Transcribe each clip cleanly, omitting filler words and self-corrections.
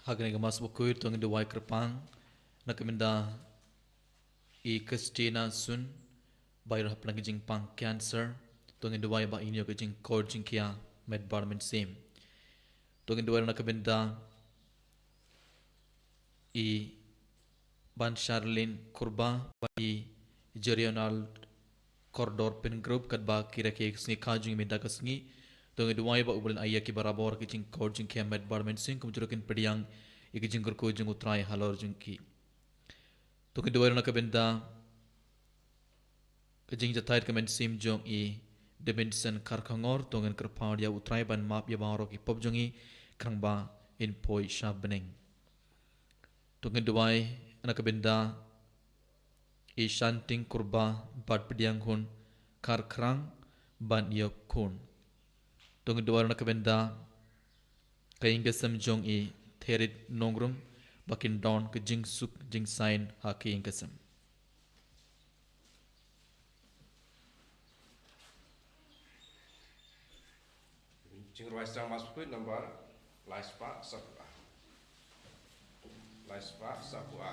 Hagani gamas bukuir tongin duwai kerpang nakaminda I Christina Sun bayar hap lagi jing pang cancer tongin duwai ba inyo ke jing kor jing kia med barmen sim tongin duwai nakaminda I ban Charlene kurba ba I Jerional Corridor pen group kat ba kira ke sngi kajing minta ke sngi tong duai ba ubulan ayya ki barabor ki jing kor jing ke med barmen sing kum jurokin pediang iki jing ko jing utrai halor jing ki tong duai na ka benda ke jing jatait ke men sim jong I dimension kar khangor tong en kerpaud ya utrai ban map ya baro ki pop jongi krang ba in poi sharp beneng tong duai na ka benda I shanting kurba bat pediang hun kar krang ban yok kun tong duar na kabenda kaing gesam jong I therit nongrum bakin don ke jing suk jing sign ha kaing gesam jing ruas jang mas put number laispa sapua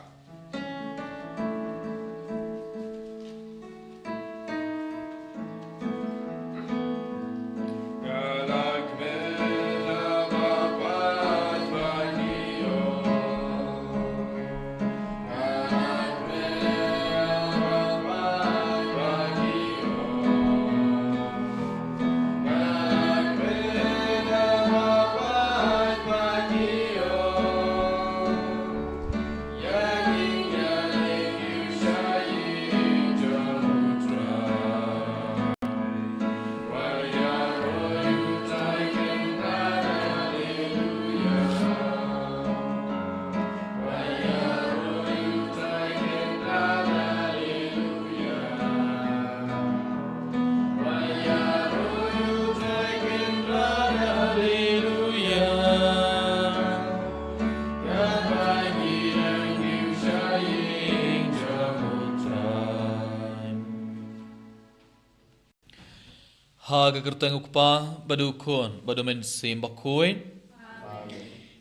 Haga kertang ukpa badu kon badu men sim bakoi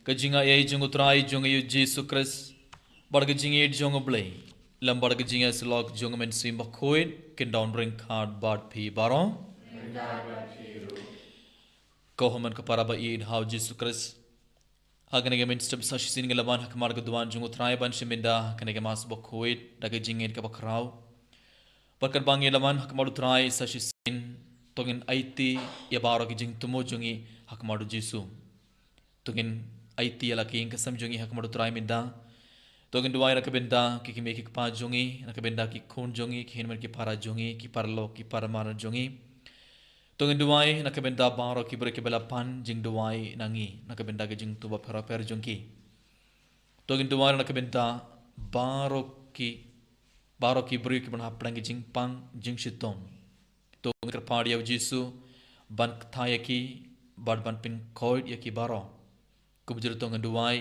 kajinga ye jung utrai jung yu Jesus Christ bar kajinga ye jung oblay lambar kajinga slok jung men sim bakoi kin down bring card bad pi baron ko homan ka para ba id how Jesus Christ haga nege men step sa sin gelaban hakmar gadwan jung utrai ban shiminda kanege mas bakoi daga jingin ka bakrau barkat bangi laman hakmar utrai sa sin tongin aiti ya baro ki jing tumo jungi hakmadu jisu tongin aiti ya laki ingka sam jungi hakmadu trai minda tongin duai rakabenda ki kimi ki pa jungi rakabenda ki khun jungi ki hinman ki para jungi ki parlo ki paramar jungi tongin duai nakabenda baro ki bre ki bela pan jing duai nangi nakabenda ki jing tuba phara per jungi tongin duai nakabenda baro ki bre ki ban haplang ki jing pang jing shitom to kerpad ya jisu ban thaya ki bad ban pin koid ya ki baro kubjur to nganduai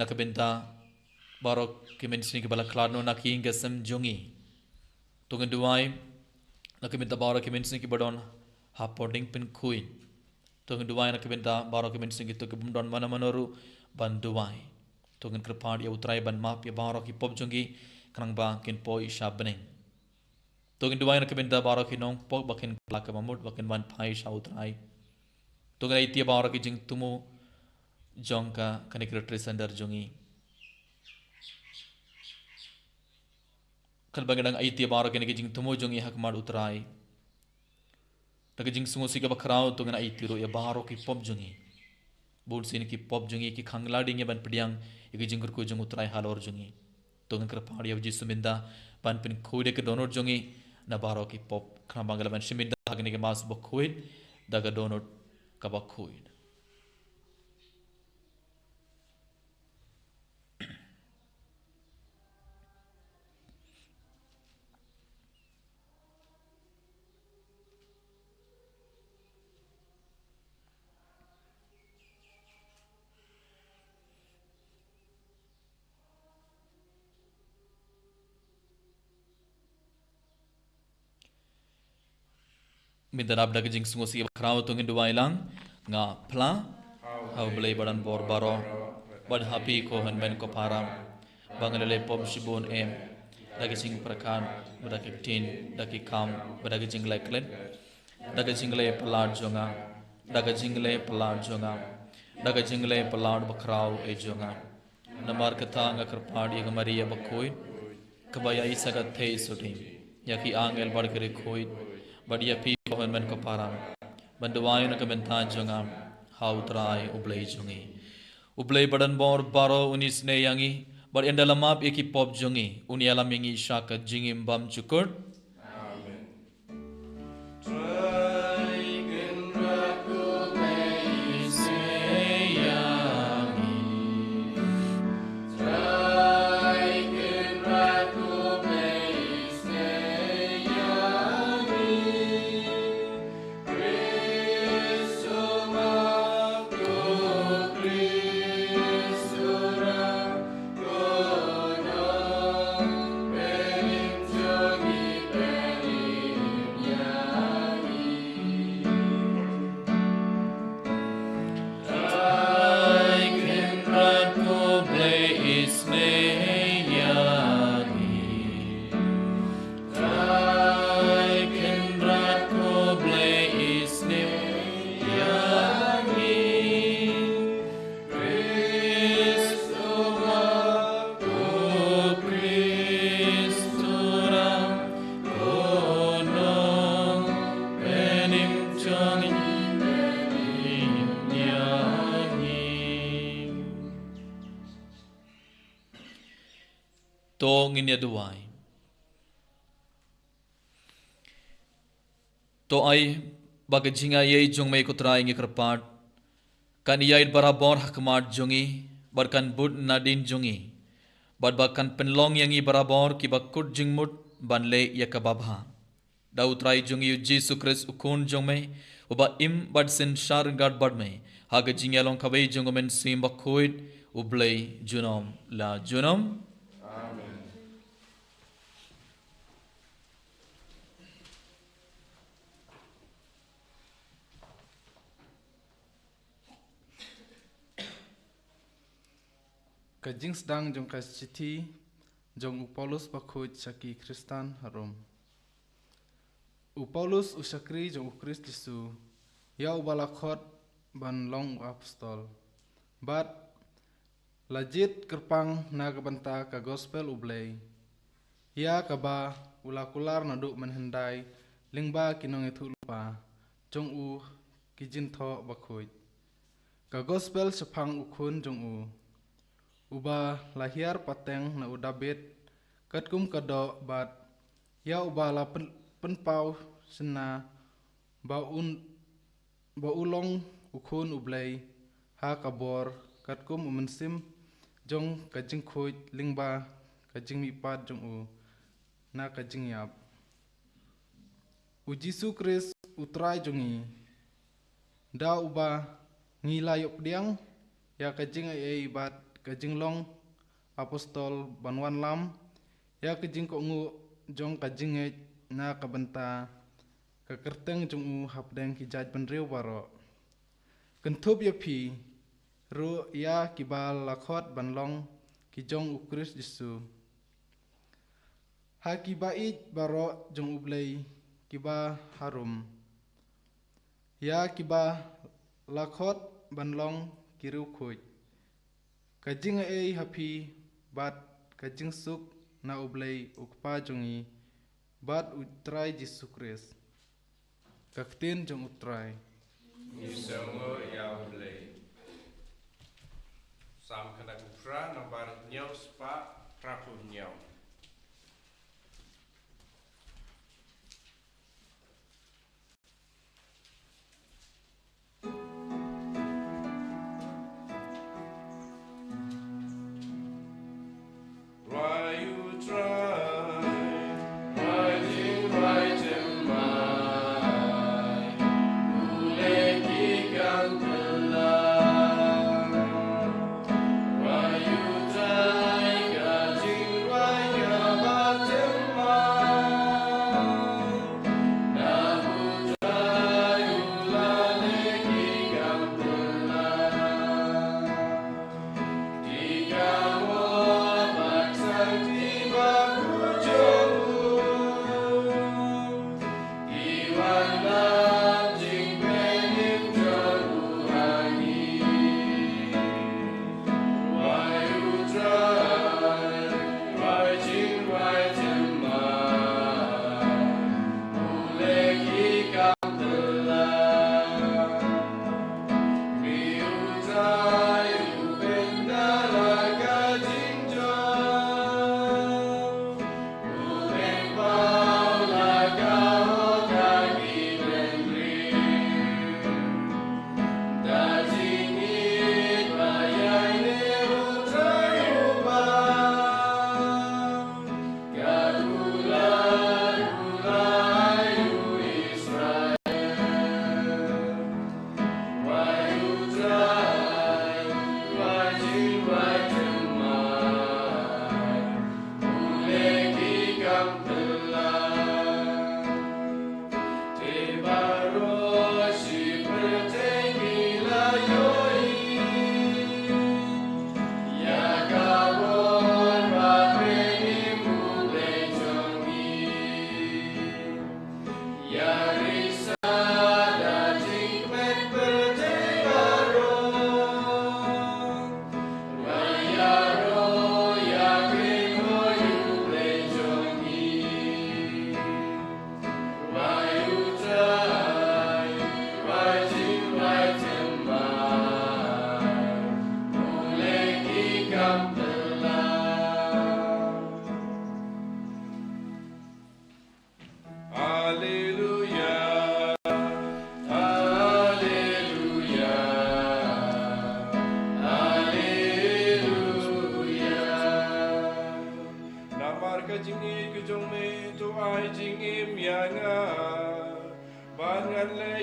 nakabenta baro ki mensini ki bala kladno naki ngasam jongi to nganduai nakabenta baro ki mensini ki badon hapoding pin kuin to nganduai nakabenta baro ki mensini ki to ki bumdon mana manoru ban duai to ngan kerpad ya utrai ban map ya baro ki pop jongi krang ba kin poi shabneng togin duai na kabinda baro ki nong pok bakin plaka mamut bakin ban pai shautrai togin ai tia baro ki jing tumu jongka kanik retreat sandar jongi kal bagadang ai tia baro ki jing tumu jongi hak mar utrai tak jing sungo sika bakrao togin ai tiro ya baro ki pop jongi bul sin ki pop jongi ki khangla ding ya ban pediang ki jing ko jong utrai halor jongi togin kar padi ya jisuminda ban pin khode ke donor jongi na baro ki pop khna bangala ban shiminda hagne ke mas bokhuid daga donut ka bokhuid minta nabda ke jing sungo si bakrao tongin duai lang nga pla how blay badan bor baro bad happy ko han men ko param bangalale pom shibon em dagi sing prakan badaki tin dagi kam badagi jinglai klen daga jingle palad jonga daga jingle palad jonga daga jingle palad bakrau e jonga namar kata nga karpadi ga maria bakoi kabaya isaga thei sutim yaki angel barkere khoi badia pi kohen men ko param banduai na kamenta jonga hau trai ublei jongi ublei badan bor baro unis ne yangi bar endalamap eki pop jongi unialam yangi shaka jingim bam chukur. To nginya duai to ai bagajinga ye jong mai kutrai ngi kerpat kan yai barabor hakmat jongi barkan bud nadin jongi barbakan penlong yangi barabor ki bakut jingmut banle yakababha dautrai jongi Yesus Kristus ukun jong mai uba im bad sen shar gad bad mai hagajinga long kawai jongomen sim bakuit ublei junom la junom. Kajing sedang jong kasiti jong Paulus bakut syaki Kristan harum. Paulus usakri jong Kristus ya ubalakot ban long apostol. Bat lajit kerpang na kabanta ka gospel ublay. Ya kaba ulakular naduk menhendai lingba kinong itu lupa jong kijintho bakut. Ka gospel sepang ukun jong uba lahir pateng na udabit katkum kado bat ya uba la penpau sena baulong ukun ublay ha kabor katkum umensim jong kajing kuit lingba kajing mipat jong na kajing yap Yesus Kristus utrai jongi da uba ngilayop diang ya kajing ai bat kajing long apostol banwan lam ya kajing ko ngu jong kajing na kabenta kakerteng jong hapdeng kijaj benriu baro kentup ya pi ru ya kibal lakhot banlong kijong ukris Yesu ha kibait baro jong ublay kiba harum ya kiba lakhot banlong kiru khuj kajing ai happy bat kajing suk na ublay ukpa jongi bat utrai Yesus Kristus kaktin jong utrai Isango ya ublay sam kana kufra nambar nyau spa trapu nyau Why you try,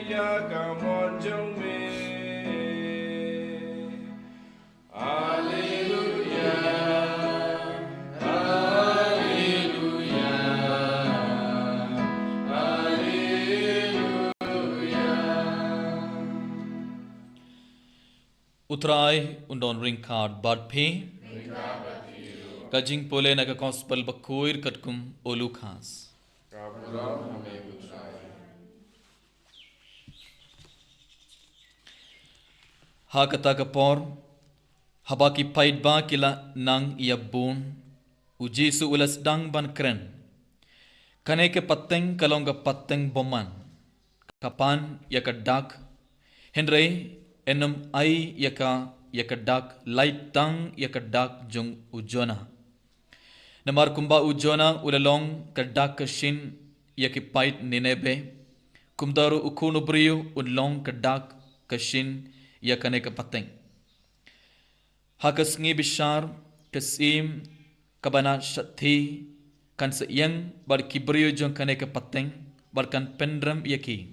ya kamon jong me. Utrai undon ring card bad pay. Kajing pole naga gospel bakuir katkum olu khas. Ha kata kapor habaki paid ba kila nang iabun uji su ulas dang ban kren. Kane ke pateng kalonga pateng boman. Kapan yakadak Henry enam ai yakadak light tang yakadak jung ujona. Namar kumba ujona ulalong kadak kashin yakipait ninebe. Kumdaru ukunu briyu ulong kadak kashin yakane kapateng. Hakas ngi bishar kasim kabana shathi kan sayang bar kibriyu jung kane kapateng bar kan pendram yaki.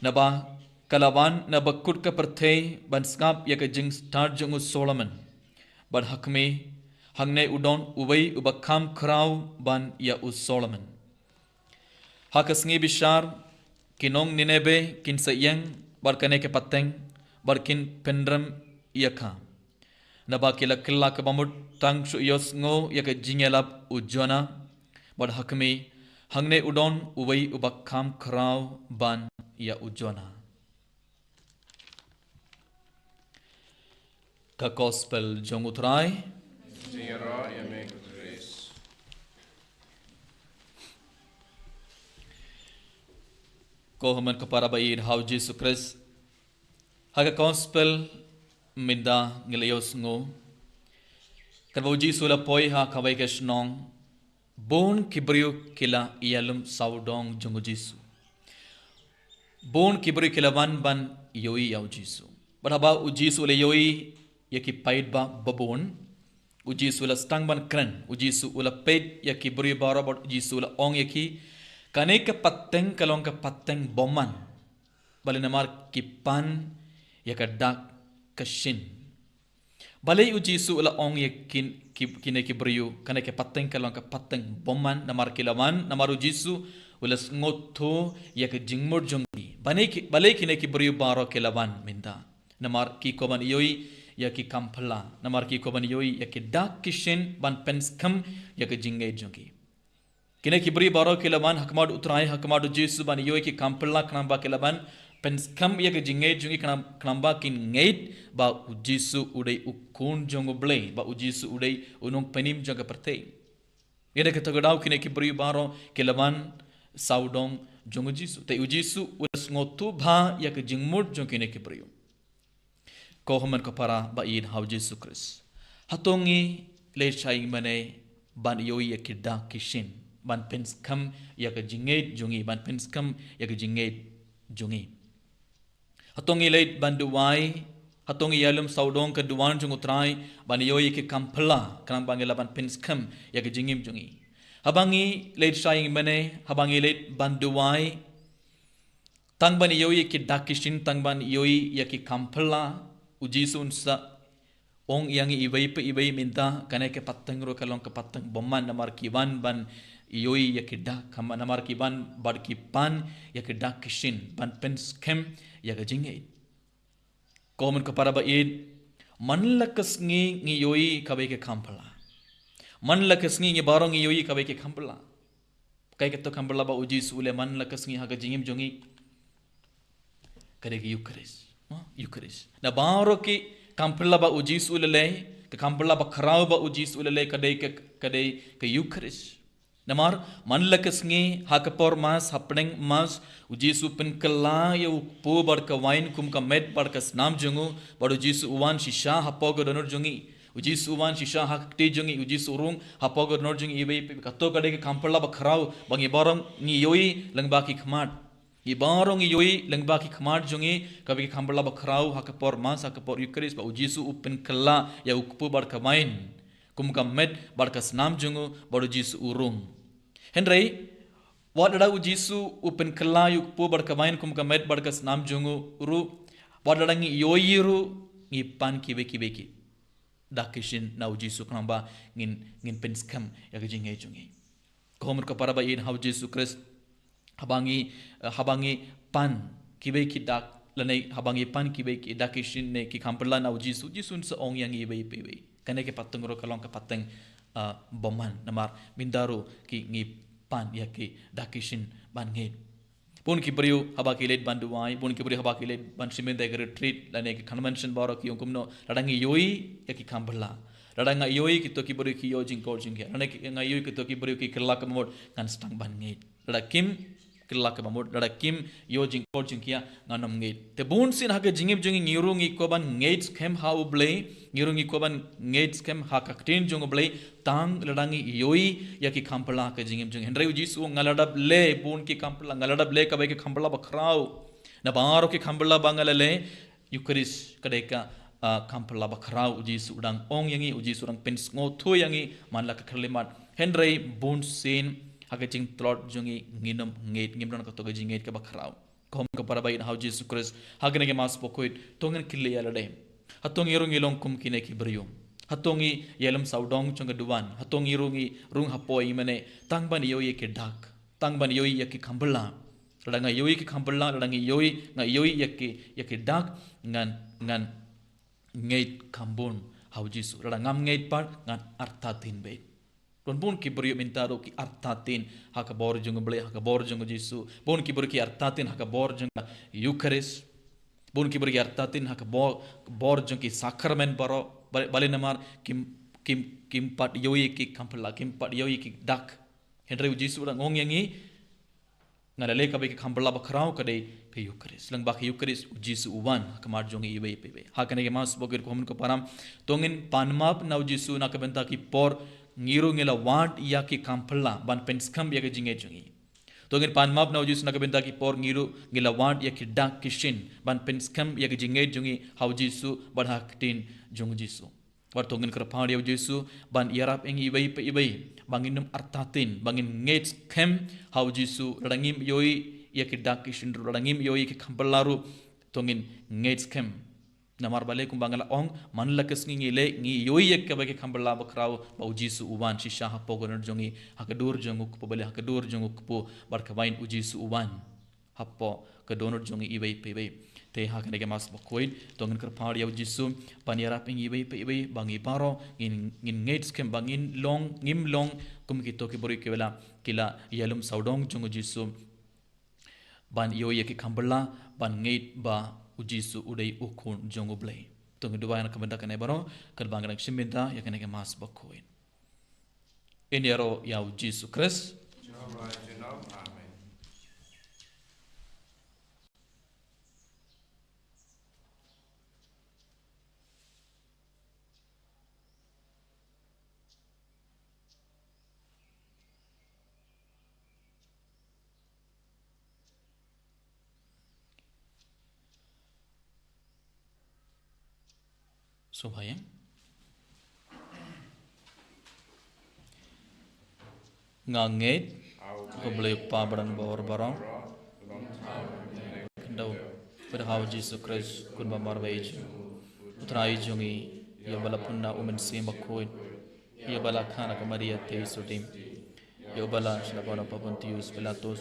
Naba kalawan na bakut ka perthei ban skap yaka jing start jung Solomon ban hakme hangne udon ubai ubakam kraw ban ya Solomon. Hakas ngi bishar kinong ninebe kin sayang bar kane kapateng bar kin pendram yaka. Naba kila kila ka bamut tang shu yos ngo yaka jingelap ujona bar hakme hangne udon ubai ubakam kraw ban ya ujona. Ka gospel jong utrai Zero ya make grace. ko haman ka para baid how Jesus Christ haga gospel minda ngilayos ngo kan boji sula poi ha kawai ke snong bon kibriyo kila iyalum saudong jong Jesu bon kibriyo kila ban yoi yau Jesu baraba uji sula yoi yaki paid ba babon uji sula stang ban kren uji sula paid yaki bri bara bot uji sula ong yaki kane ka pateng kalong ka pateng boman bali namar kipan yaka dak kashin bali uji sula ong yakin kine ki briu kane ka pateng kalong ka pateng boman namar kilaman namar uji su ulas ngotho yaka jingmor jongi bali kine ki briu baro kilawan minda namar ki koman yoi yaki kampala namar ki koban yoi yaki dak kishin ban penskam yaki jingai jongi kine kibri baro kilaban hakmad utrai hakmad Jesu ban yoi ki kampala kanamba kilaban penskam yaki jingai jongi kanamba kin ngait ba Jesu udai ukun jongo blay ba Jesu udai unong penim jonga pertei ene ketagadaw kine kibri baro kilaban saudong jongo Jesu te Jesu ulas ngotu bha yaki jingmur jong kine kibri ko haman ko para baid how Jesus Christ hatongi le chai mane ban yoi yakida kishin ban penskam yak jinget jungi ban penskam yak jinget jungi hatongi le ban duwai hatongi yalum saudong ka duwan jung utrai ban yoi ki kampala kan bangela ban penskam yak jingim jungi habangi le chai mane habangi le ban duwai tang ban yoi ki dakishin tang ban yoi yak kampala uji sunsa ong yang ibai minta kane ke pateng ro kalong ke pateng boman namar kiban ban yoi yakida kama namar kiban bad kipan yakida kishin ban penskem yakajingai komen ke para baid man lakas ngi yoi kabai ke kampala man lakas ngi barong ngi yoi kabai ke kampala kai ke to kampala ba uji sule man lakas ngi haga jingim jongi kare ke Eucharist. Na baro ki kampala ba uji sulele, ke kampala ba kharau ba uji sulele kadai ke Eucharist. Namar manlakas ngi hakapor mas hapneng mas uji supin kala ya po bar ka wine kum ka med bar ka snam jungu bar uji su uwan shisha hapogo donor jungi uji su uwan shisha hakti jungi uji surung hapogo donor jungi ibai kato kadai ke kampala ba kharau bangi barong ngi yoi langba ki khmat ibarong yoi lengba ki khmar jungi kabi ki khambala bakrau hakapor mas hakapor Eucharist ba ujisu upin kala ya ukpu bar kamain kum kamet bar kasnam jungu bar ujisu urung henry Wadada ujisu upen kelayu pu berkemain kum kamet berkas nam jungu ru wadada ngi yoyiru ngi pan kibe dakishin na ujisu knamba ngin penskam ya kejinge jungi kohomur kapara ba in hau Jesu Christ habangi pan kibe dak lanai habangi pan kibe dakishin ne ki kamperla na ujisu jisun se ong yang ibe kane ke patung ro kalong ke pateng boman namar mindaru ki ngi pan ya ki dakishin ban nge pun ki beriu habaki led banduai pun ki beriu habaki led ban simen de retreat lane ki convention baro ki ongkumno ladangi yoi ya ki kamperla ladanga yoi ki to ki beriu ki yojing coaching ya lane ki ngai ki to ki beriu ki kelak mod kan stang ban nge ladakim kelak mamod ladakim yojing coaching kia nganam nge te bun sin ha ke jingib jungi ngirungi ko ban nge kem ha uble ngirungi ko ban nge kem ha kaktin jung uble tang ladangi yoi ya ki kampala ke jingib jung hendrai ujisu ngaladab le bun ki kampala ngaladab le ka ba ki kampala bakrau na baro ki kampala bangalale yukaris kadeka kampala bakrau ujisu udang ong yangi ujisu udang pens ngotu yangi manla ka khalimat hendrai bun sin hake jing tlot jungi nginam ngeit ngimran ka toga jingeit ka bakrau kom ka parabai hau Jesu Christ hake nege mas pokoit tongen kille yala dai hatong irung ilong kum kine ki berium hatongi yelam saudong chunga duwan hatong irungi rung hapoi mane tangban yoi ke dak tangban yoi yaki kambala ladanga yoi ki kambala ladanga yoi nga yoi yaki dak ngan ngeit kambon hau Jesu ladangam ngeit par ngan artatin be Don pun ki beri mintaro ki artatin haka bor jung ble haka bor jung Jesu pun ki beri ki artatin haka bor jung Eucharist pun ki beri ki artatin haka bor jung ki sakrament baro bale namar kim pat yoi ki kampala kim pat yoi ki dak hendrai Jesu dang ngong yangi ngalale ka be ki kampala bakrau ka dei ke Eucharist lang ba ki Eucharist Jesu uwan haka mar jung ibe ibe haka ne mas bogir ko ko param tongin panmap na Jesu na ka benta ki por ngiru ngila want ya ki kampala ban penskam ya ke jinge jungi tongin panmap na Jesu na ka benta ki por ngiru ngila want ya ki dak kishin ban penskam ya ke jinge jungi hau Jesu badhak tin jung Jesu war tongin kerpaan ya Jesu ban yarap eng ibai banginum artatin bangin ngets kem hau Jesu radangim yoi ya ki dak kishin radangim yoi ki kampala ru tongin ngets kem namar bale kum bangala ong manla kesngi ngile ngi yoi ek ka bage khambala bakrau bau Jesu uwan shisha ha pogoner jongi hakadur jonguk po bale hakadur jonguk po barkawain Jesu uwan happo ka donor jongi ibai pebe te ha kane ke mas bokoid tongen kerpar ya Jesu paniara ping ibai pebe bangi paro ngin ngates kem bangin long ngim long kum ki to ki bori ke bela kila yalum saudong jongu Jesu ban yoi ek khambala ban ngait ba Jesu udai ukun jongo blai tongi duwa na kabenda kane baro kal bangrang shiminta ya kane ke mas bakoin eniaro ya Jesu Christ Amen. Subhayang nganget ko boleh pabaran bawar barang kendau pada hau Jesu Christ kun bamar baiju utrai jongi ya bala punna umen sim bakoin ya bala khana ka Maria te sudim ya bala shlabana papuntius Pilatus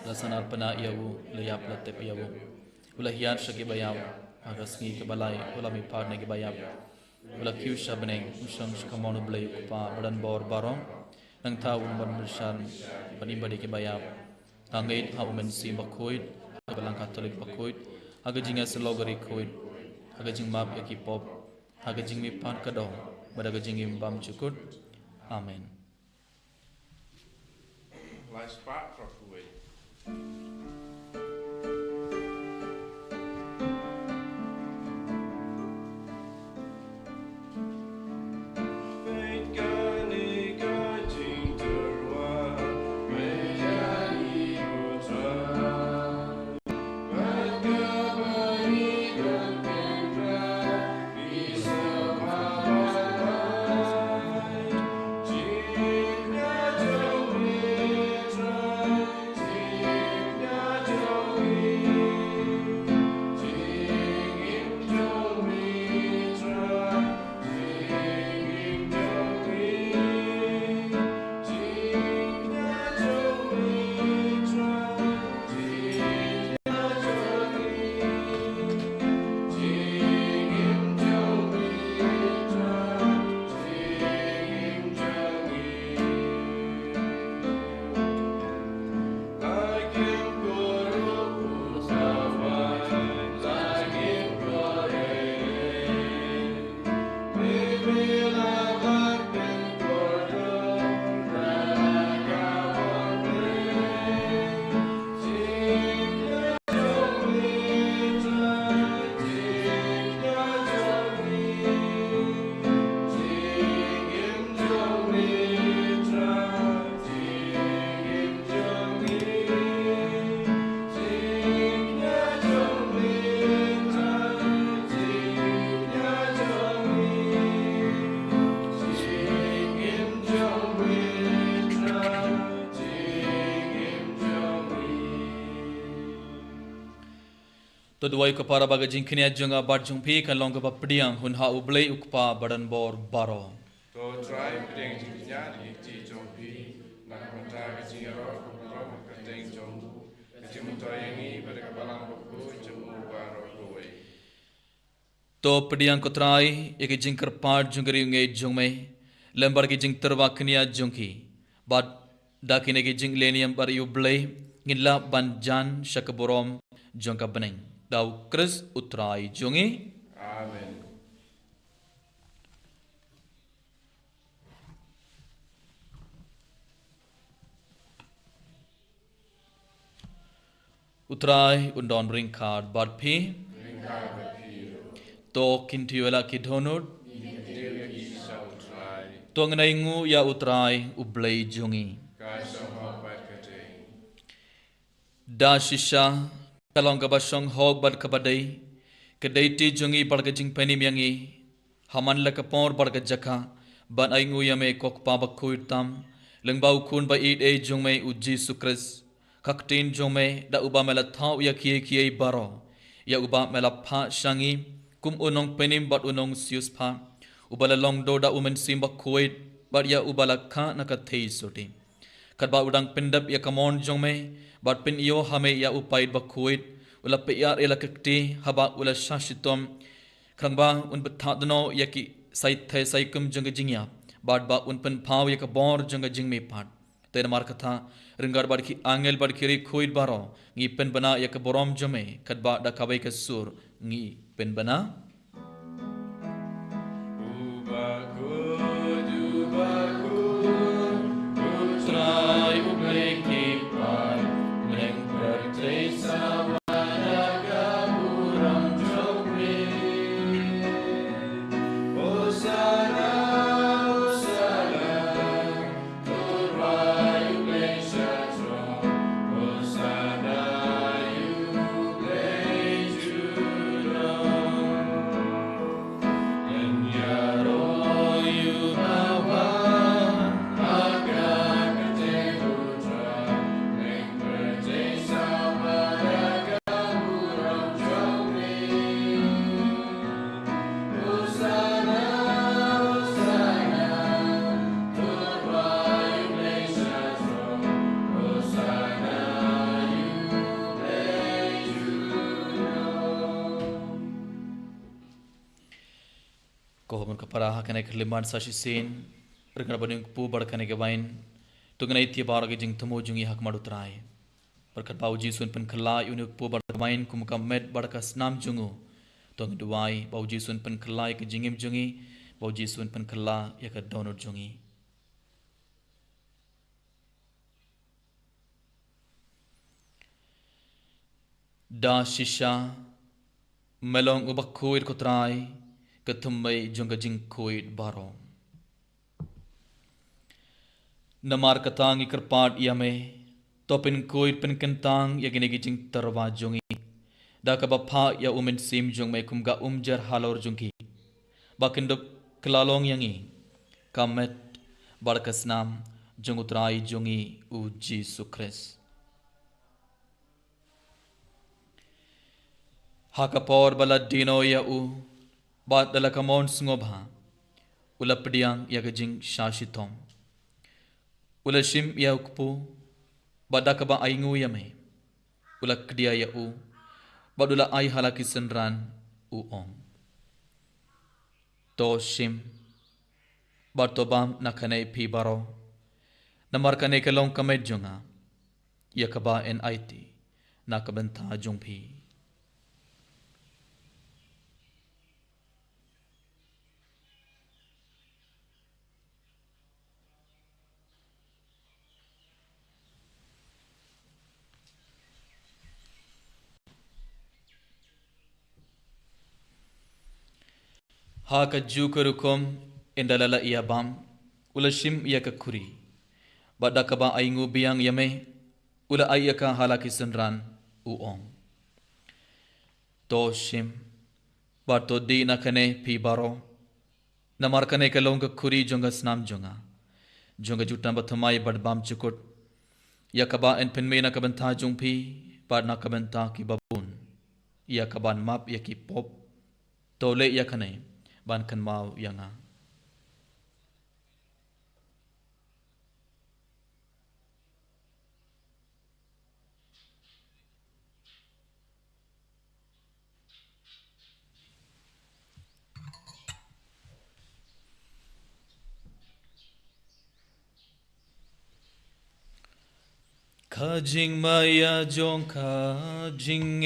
lasanar pana yawu layap latep yawu ulahian shaki bayam agasngi ke balai ula mi par negi bayap ula kiu shabneng usang shkamonu blay kupa badan bor barong nang ta umban bershan panibadi ke bayap angait ha umen sim bakoid balang katolik bakoid aga jinga selogari koid aga jing map yaki pop aga jing mi pan kadong badaga jing bam cukut amen Last part for Kuwait. To duai ka para baga jing kini ajunga bar jung pi kan long ka ba pediang hun ha ublei ukpa badan bor baro. To try pideng jingnya di ti jompi nak menta ke jingero ko ka teng jombu ke jimuto yangi pada kapalang buku jemu baro kowe. To pediang ko trai ek jing kerpar jungri nge jungme lembar ki jing terwa kini ajungki. Bad dakine ki jing leniam bar ublei ngilla banjan shakaborom jungka beneng. Dau Kris utrai jungi. Amen. Utrai undon ringkard badpi. To kintiwela kidhonut. To ngnaingu ya utrai ublei jungi. Da shisha kalong kabasong hog bad kabadai kadai ti jungi barga jing penim yangi haman la kapor barga jaka ban aingu yame kok pabak kuitam lengbau kun ba id e jungme u Jesu Kris kaktin jungme da uba mela thau ya kie baro ya uba mela pha shangi kum unong penim bat unong sius pha ubala long do da umen simba kuit bat ya ubala kha nakathei soti kadba udang pendap ya kamon jongme bat pin iyo hame ya upaid bakuit ula piyar ila kekti haba ula shashitom krangba un betadno ya ki sai kum jong jingya bat ba un pen phaw ya ka bor jong jingme pat ten mar katha ringar bar ki angel bar kiri kuit baro ngi pen bana ya ka borom jome kadba da kabai ka sur ngi pen bana kohon kapara hakane khliman sashi sen rikna baning pu barkane ke bain tugnai ti bar ge jing thamo jungi hak madu trai barkat bauji sun pen khla unuk pu bar bain kum kam met barka snam jungu tong duai bauji sun pen khla ke jingim jungi bauji sun pen khla ya ka donor jungi da shisha melong ubakhuir ko trai ketumbai jungga jing kuit baro namar katang ikerpat yame topin kuit pen kentang ya gine jing terwa jungi da ka bapha ya umen sim jung mai kumga umjar halor jungki bakinduk kelalong yangi kamet barkasnam jungutrai jungi u Jesu Kris hakapor baladino ya u bat dala kamon sngobha ula pediang ya gajing shashitom ula shim ya ukpu badaka ba aingu yame ula kdia ya u badula ai halaki senran u ong to shim bartobam nakane pi baro namar kane kalong kamed junga ya kaba en it nakabenta jungpi ha ka jukurukum indalala iya bam ulashim iya ka kuri bada ka ba aingu biang yame ula ayya ka halaki senran uong to shim bato di na kane pi baro namar kane ka long ka kuri jonga snam jonga jutan bathamai bad bam chukut ya ka ba en penme na ka banta jung pi bad na ka banta ki babun ia kaban map ia ki pop tole ia kanai ban kan mau yanga Kajing maya jong kajing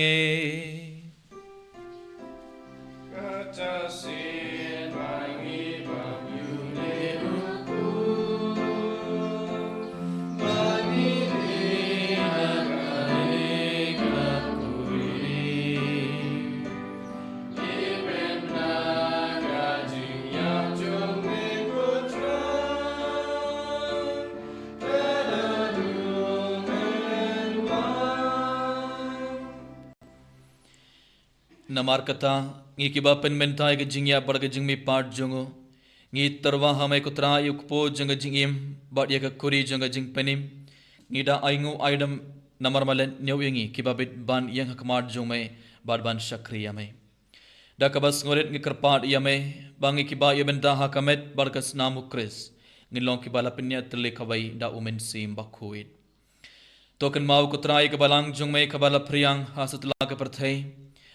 Katasin wangi bang yune uku Bani lihat kakuri Iben naga jing yang jong putra namar kata ngi kiba pen mentai ke jingya bar ke jingmi part jongo ngi terwa hamai kutra yukpo jonga jingim bat ya ke kuri jonga jing penim ngi da aingu aidam namar malen nyau yangi kiba bit ban yang hakmar jongmai bar ban shakri yamai da kabas ngoret ngi kerpat yamai bangi kiba yaben da hakamet bar kas namu kris ngi long kiba lapnya terle kawai da umen sim bakhuit token mau kutra ke balang jongmai kabala priang hasatla ke perthai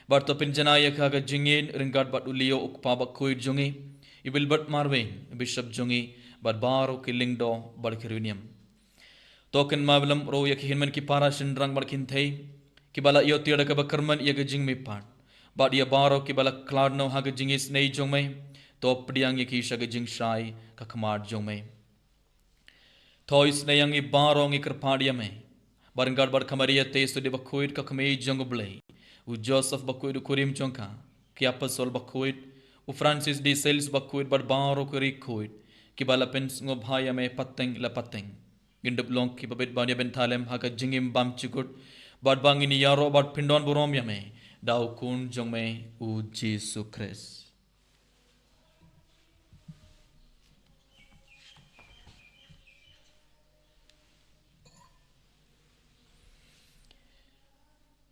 Barto pinjana ka ga jingin ringat bat ulio ukpa bakui jongi ibil bat marwen bishop jongi bat baro killing do bar kirunium token mablam ro yak hinman ki para sindrang bar kinthei ki bala yo tira ka bakarman ya ga jing mi pan bat ya baro ki bala kladno ha ga jingis nei jongmai to pdiang ki sha ga jing shai ka khamar jongmai tois ne yang i baro ngi kerpadia me barangat bar khamariya te su de bakuit ka khamei jongoblei u Joseph bakuit u kurim chonka ki apostol bakuit u Francis de Sales bakuit bar baro kuri kuit ki bala pens ngo bhaya me pateng la pateng gindup long ki babet banya ben thalem haka jingim bam chikut bad bangini yaro bad pindon borom yame dau kun jongme u Jesus Christ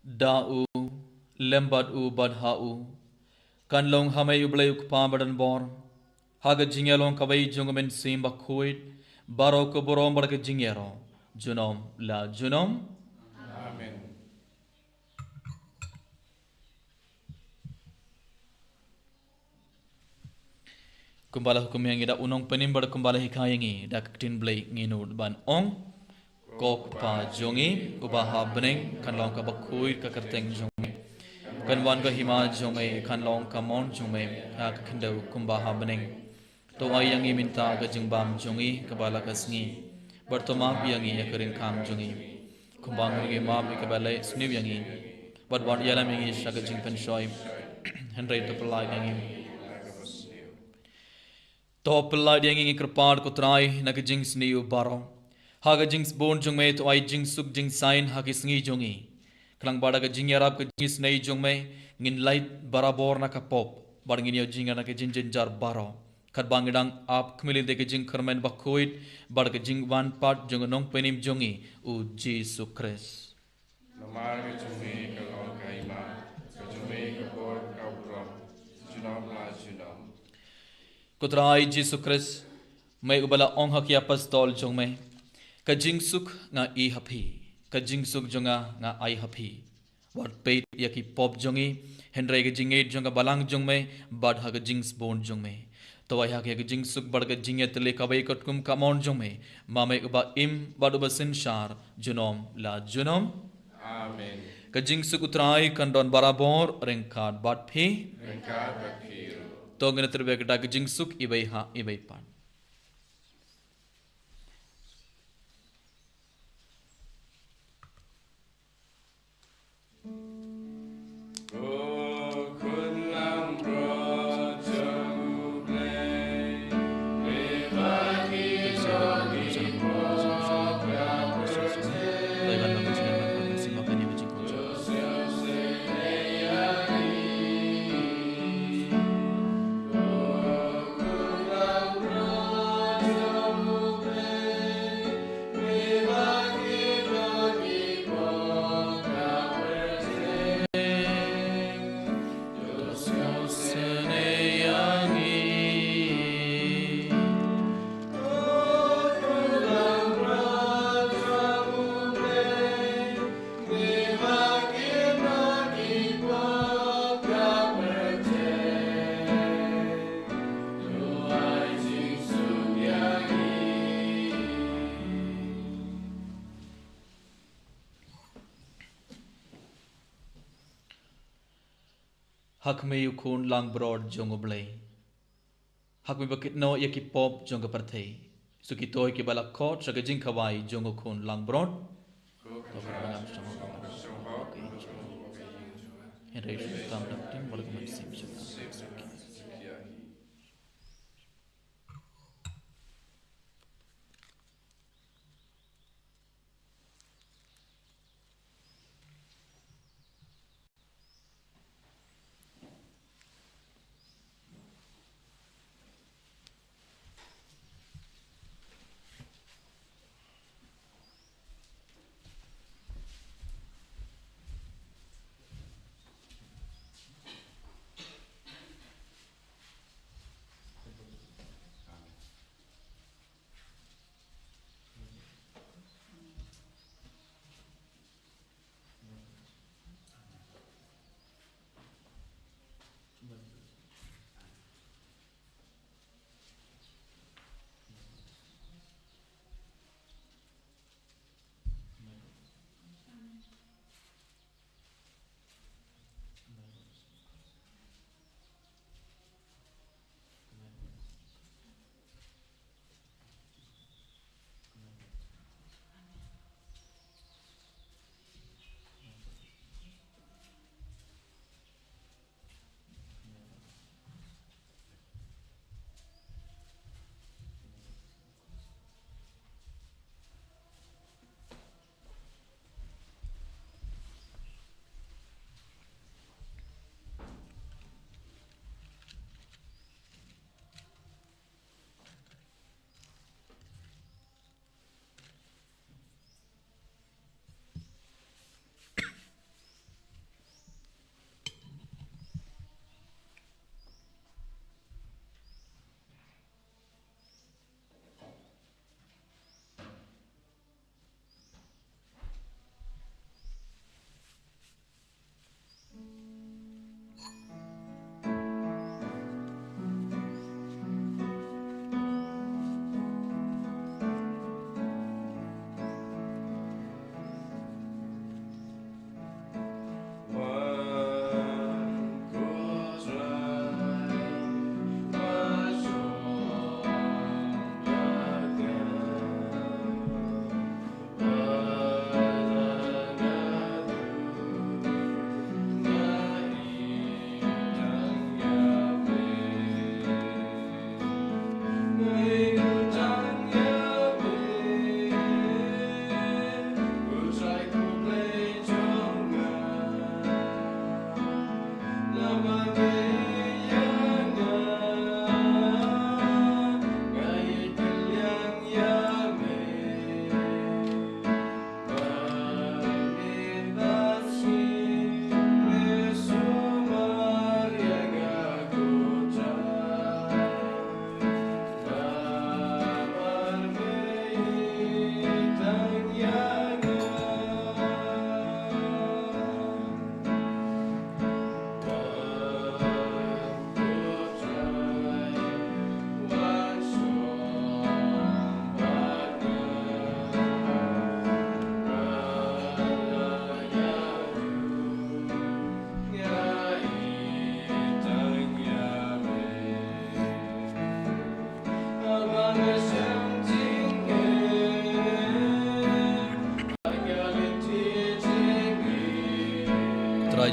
dau lembat u badha u kan long hamai u blai u pambadan bor haga jingelong kawai jongmen sim bakuit baro ko borom barka jingero junom la junom Amen. kumbala hukum yang ida unong penim bar kumbala hikayangi dak tin blai nginud ban ong kok pa jongi ubaha beneng kan long ka bakuit ka kerteng jongi kan wan ka hima jongi kan long ka mon jongi ha ka kendau kumbaha beneng to ay yang minta ka jingbam jongi kabala kasngi bertoma biangi ya kering kang jongi kumbang ngi ma bi kabala sniw yangi bad wan yalam yangi shaga jingpen shoy henry to pelai yangi to pelai yangi kerpad ko trai nak jing sniw baro haga jings bon jong me to ai jing suk jing sign ha kisngi jongi klang bada ka jing yarab ka jing nei jong me ngin light barabor na ka pop bar ngin yo jing na ka jing jing jar baro kat bangidang ap khmili de ka jing kharmen bakhoit bar ka jing wan part jong nong penim jongi u Jesus Christ Namar ke cumi ke long kaima ke cumi ke bor kau brom junam la junam kutrai Jesus Christ mai ubala ong hakia pastol jong me ka jing suk nga I hapi ka jing suk jonga nga ai hapi wat peit yaki pop jongi henry ka jing eight jonga balang jong me bad ha ka jings bon jong me to ai ha ka jing suk bad ka jing etle ka bai kotkum ka mon jong me ma me uba im bad uba sin shar junom la junom Amen. ka jing suk utrai kan don barabor rengkat bad phi Rengkat berkiru. to ngene terbe ka jing suk ibai ha ibai pan hak me yukun lang broad jongo blay hak me bakit no yaki pop jongo partay suki toy ki bala kot sa gajing kawai jongo kun lang broad Henry tam dak tim balik sim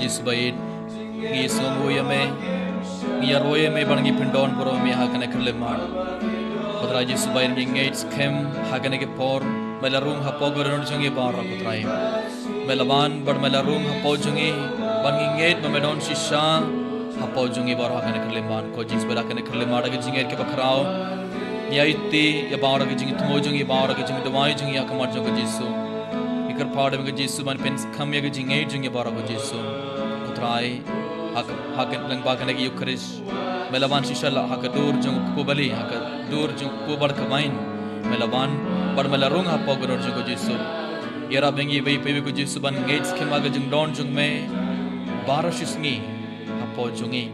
Yesus baik ngi songo yame ngi roye me bangi pindon poro me hakane kerleman putra Yesus baik ngi ngates kem hakane ke por melarung hapo goron jungi bara putrai melawan bar melarung hapo jungi bangi ngate memedon shisha hapo jungi bara hakane kerleman ko Yesus baik hakane kerleman age jinget ke bakrao yaiti ya bara ke jingi tumo jungi bara ke jingi dawai jungi akamar jungi Yesus ikar pada me Yesus ban pens kam ya ke jinget jungi bara ko Yesus putrai hakan lang bakan lagi yukris melawan shishala hakadur jung kubali hakadur jung kubar kamain melawan bar melarung hapo goron jungi Yesus yara bengi bei pewe ko Yesus ban gates kemaga jung don jung me barashisngi hapo jungi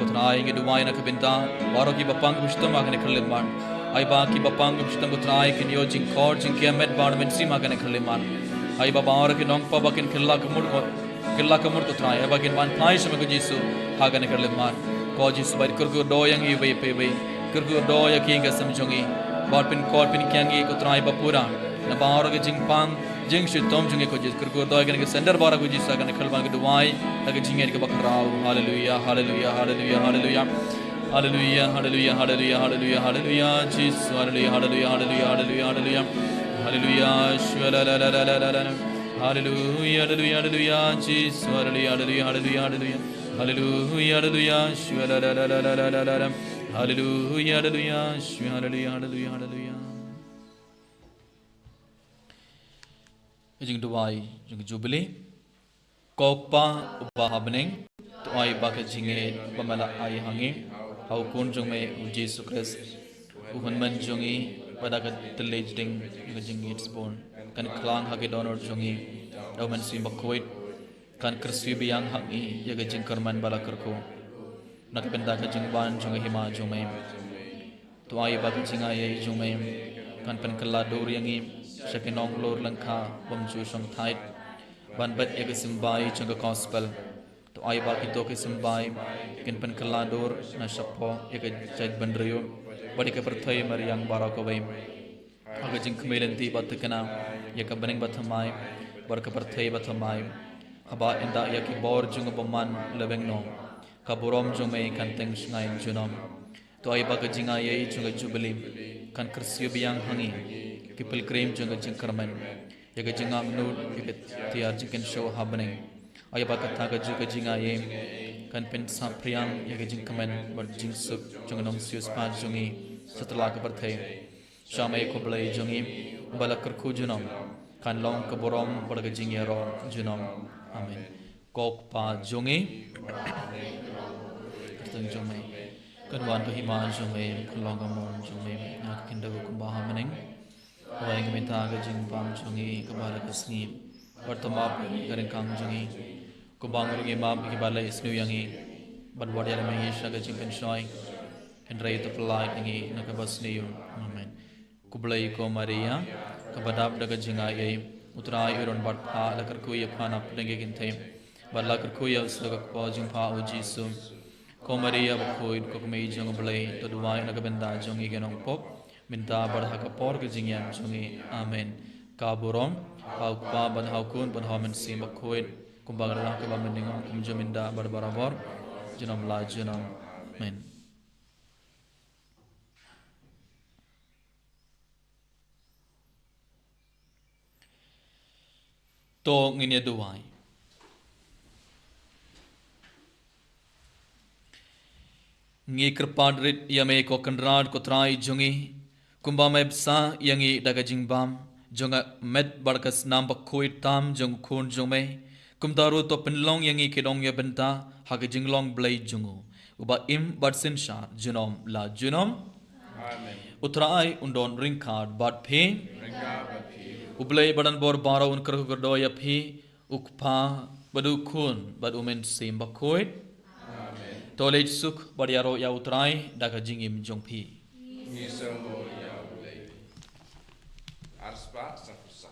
putrai ngi duwai na kabinta baro ki bapang bistam agane khalleman ai ba ki bapang bistam putrai ki nyo jing kor jing ki amet bar men sima agane khalleman ai ba baro ki nong pa bakin khilla kumur killa kamur ko trai bagin man pai sama ko Yesu hagan kar lemar ko Yesu bai kurgu do yang i bai pe bai kurgu do ya kinga samjongi bar pin kor pin kyangi ko trai bapura na baro ke jingpang jing shi tom junge ko Yesu kurgu do gan ke sender bara ko Yesu hagan khalban ke duai hagan jinge ke bakrao hallelujah hallelujah hallelujah hallelujah hallelujah hallelujah hallelujah hallelujah hallelujah Jesus hallelujah hallelujah hallelujah hallelujah hallelujah hallelujah shwala la la la la la hallelujah hallelujah hallelujah Jesus hallelujah hallelujah hallelujah hallelujah hallelujah hallelujah shwala la la la la la la hallelujah hallelujah shwala hallelujah hallelujah hallelujah jing duai jing jubilee kokpa uba habneng to ai ba ka jinge pamala ai hangi hau kun jong me Jesus Christ uhanman jongi pada ka telej ding ka jing it's born kan klang ha ke donor jongi au man sim bakoit kan kriswi biang hangi ya ka jing karman bala karko nak benda ka jing ban jong hima jong me to ai ba ka jinga ye jong me kan pen kala dor yangi sakinong lor langkha bom chu song thait ban bat ya ka simbai jong ka gospel to ai ba ki to ke simbai kin pen kala dor na sapo ya ka jaj bandrio badi ka perthai mariang barako bai aga jing kmelanti batkana ya ka baning bathamai bar ka perthai bathamai aba enda ya ki bor jung baman lebeng no ka borom jung me kan teng sngai junom to ai ba ka jinga ye jung jubilee kan krisyo biang hangi ki pilgrim jung jing karman ya ka jinga nu ya ka tiar jing show happening ai ba ka tha ka ju ka jinga ye kan pen sa priang ya ka jing kamen bar jing suk jung nong sius pa jungi setelah ka perthai Shamai ko blai jongi balakar khu junom kan long ka borom barga jingyaro junom amen kok pa jongi tang jomai kan wan ka hima jomai long ka mon jomai nak kinda ko ba hamening wai ka menta ka jing pam jongi ka bala ka sni bartama garing kang jongi ko bang ri ma ki bala isnu yangi ban wadia me yesha ka jing pen shoi and rai to plai ngi nakabasni amen kublai ko Maria kabadab daga jinga ye utrai iron bat pha lakar ko ye phana pdenge ginthe balakar ko ye slaga ko jing pha o Jesu ko Maria bkhoi ko mei jong blai to duai na kabenda jong igenong pop minta barha ka por ke jingyam jongi amen ka borom pau pa ban hau kun ban hamen sim bkhoi kumbang ra ka ba meningo kum jominda barbarabor jinom la jinom amen to nginya duai ngi kerpadrit yame ko kanrad ko trai jongi kumba mebsa yangi daga jingbam jonga met barkas nam bakhoi tam jong khon jome kumdaru to penlong yangi kedong ya benta haga jinglong blai jongo uba im batsin shar junom la junom amen utrai undon ring card bat phe ublai badan bor baro un kar gordo ya phi ukpa badu khun bad umen sim bakhoi amen tolej suk badiaro ya utrai daga jingim jong phi ni sambo ya ulai arspa safsa